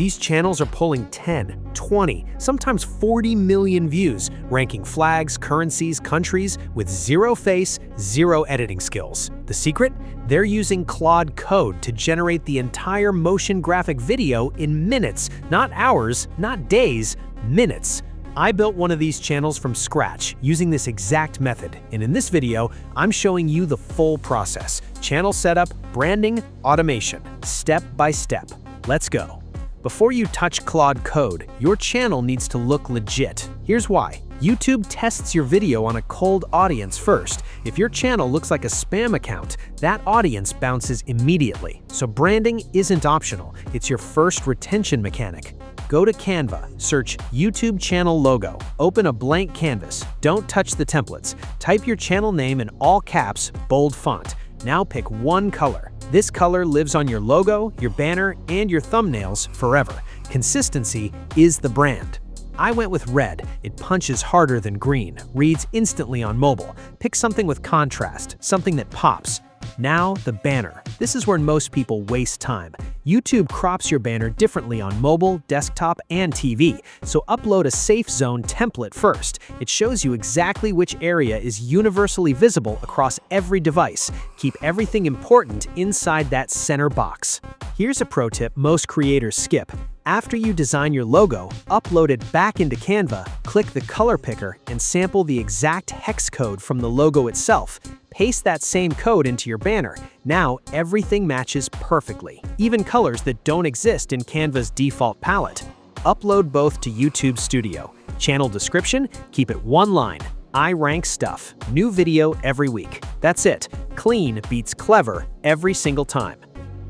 These channels are pulling 10, 20, sometimes 40 million views, ranking flags, currencies, countries with zero face, zero editing skills. The secret? They're using Claude Code to generate the entire motion graphic video in minutes, not hours, not days, minutes. I built one of these channels from scratch using this exact method, and in this video, I'm showing you the full process: channel setup, branding, automation, step by step. Let's go. Before you touch Claude Code, your channel needs to look legit. Here's why. YouTube tests your video on a cold audience first. If your channel looks like a spam account, that audience bounces immediately. So branding isn't optional, it's your first retention mechanic. Go to Canva, search YouTube channel logo, open a blank canvas, don't touch the templates, type your channel name in all caps, bold font. Now pick one color. This color lives on your logo, your banner, and your thumbnails forever. Consistency is the brand. I went with red. It punches harder than green, reads instantly on mobile. Pick something with contrast, something that pops. Now, the banner. This is where most people waste time. YouTube crops your banner differently on mobile, desktop, and TV, so upload a safe zone template first. It shows you exactly which area is universally visible across every device. Keep everything important inside that center box. Here's a pro tip most creators skip. After you design your logo, upload it back into Canva, click the color picker, and sample the exact hex code from the logo itself. Paste that same code into your banner. Now everything matches perfectly, even colors that don't exist in Canva's default palette. Upload both to YouTube Studio. Channel description, keep it one line. I rank stuff. New video every week. That's it. Clean beats clever every single time.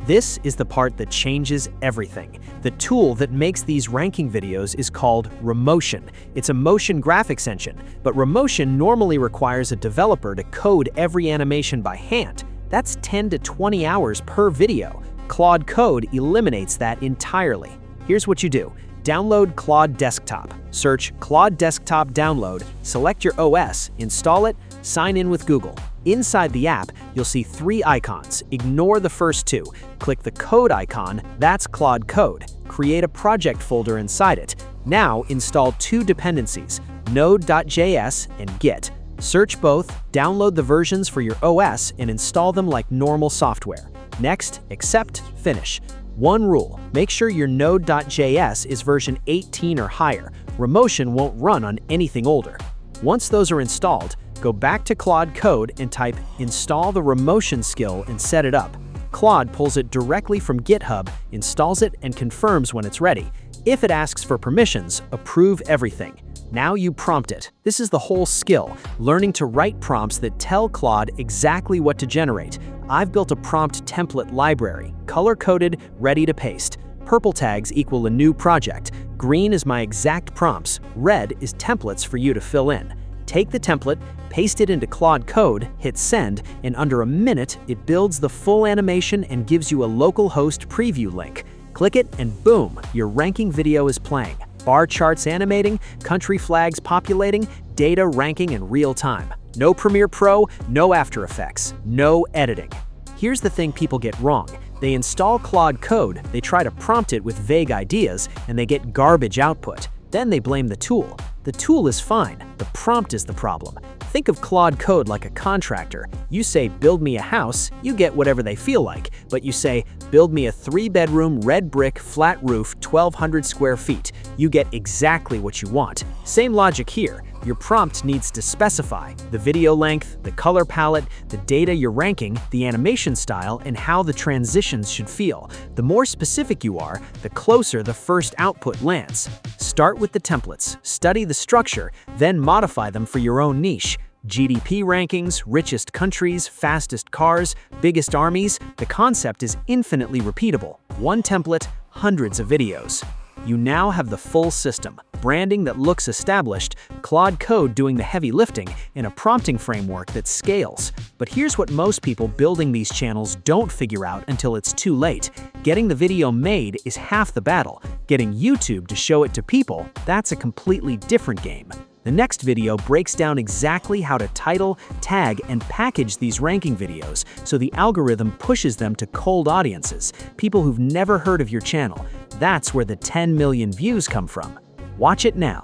This is the part that changes everything. The tool that makes these ranking videos is called Remotion. It's a motion graphics engine, but Remotion normally requires a developer to code every animation by hand. That's 10 to 20 hours per video. Claude Code eliminates that entirely. Here's what you do. Download Claude Desktop. Search Claude Desktop Download, select your OS, install it, sign in with Google. Inside the app, you'll see 3 icons. Ignore the first 2. Click the code icon, that's Claude Code. Create a project folder inside it. Now install 2 dependencies, Node.js and Git. Search both, download the versions for your OS, and install them like normal software. Next, accept, finish. One rule, make sure your Node.js is version 18 or higher. Remotion won't run on anything older. Once those are installed, go back to Claude Code and type install the Remotion skill and set it up. Claude pulls it directly from GitHub, installs it, and confirms when it's ready. If it asks for permissions, approve everything. Now you prompt it. This is the whole skill, learning to write prompts that tell Claude exactly what to generate. I've built a prompt template library, color-coded, ready to paste. Purple tags equal a new project. Green is my exact prompts. Red is templates for you to fill in. Take the template, paste it into Claude Code, hit send, and under a minute, it builds the full animation and gives you a localhost preview link. Click it and boom, your ranking video is playing. Bar charts animating, country flags populating, data ranking in real time. No Premiere Pro, no After Effects, no editing. Here's the thing people get wrong. They install Claude Code, they try to prompt it with vague ideas, and they get garbage output. Then they blame the tool. The tool is fine, the prompt is the problem. Think of Claude Code like a contractor. You say, build me a house, you get whatever they feel like. But you say, build me a 3-bedroom, red brick, flat roof, 1,200 square feet. You get exactly what you want. Same logic here. Your prompt needs to specify the video length, the color palette, the data you're ranking, the animation style, and how the transitions should feel. The more specific you are, the closer the first output lands. Start with the templates, study the structure, then modify them for your own niche. GDP rankings, richest countries, fastest cars, biggest armies. The concept is infinitely repeatable. One template, hundreds of videos. You now have the full system, branding that looks established, Claude Code doing the heavy lifting, and a prompting framework that scales. But here's what most people building these channels don't figure out until it's too late. Getting the video made is half the battle. Getting YouTube to show it to people, that's a completely different game. The next video breaks down exactly how to title, tag, and package these ranking videos so the algorithm pushes them to cold audiences, people who've never heard of your channel. That's where the 10 million views come from. Watch it now.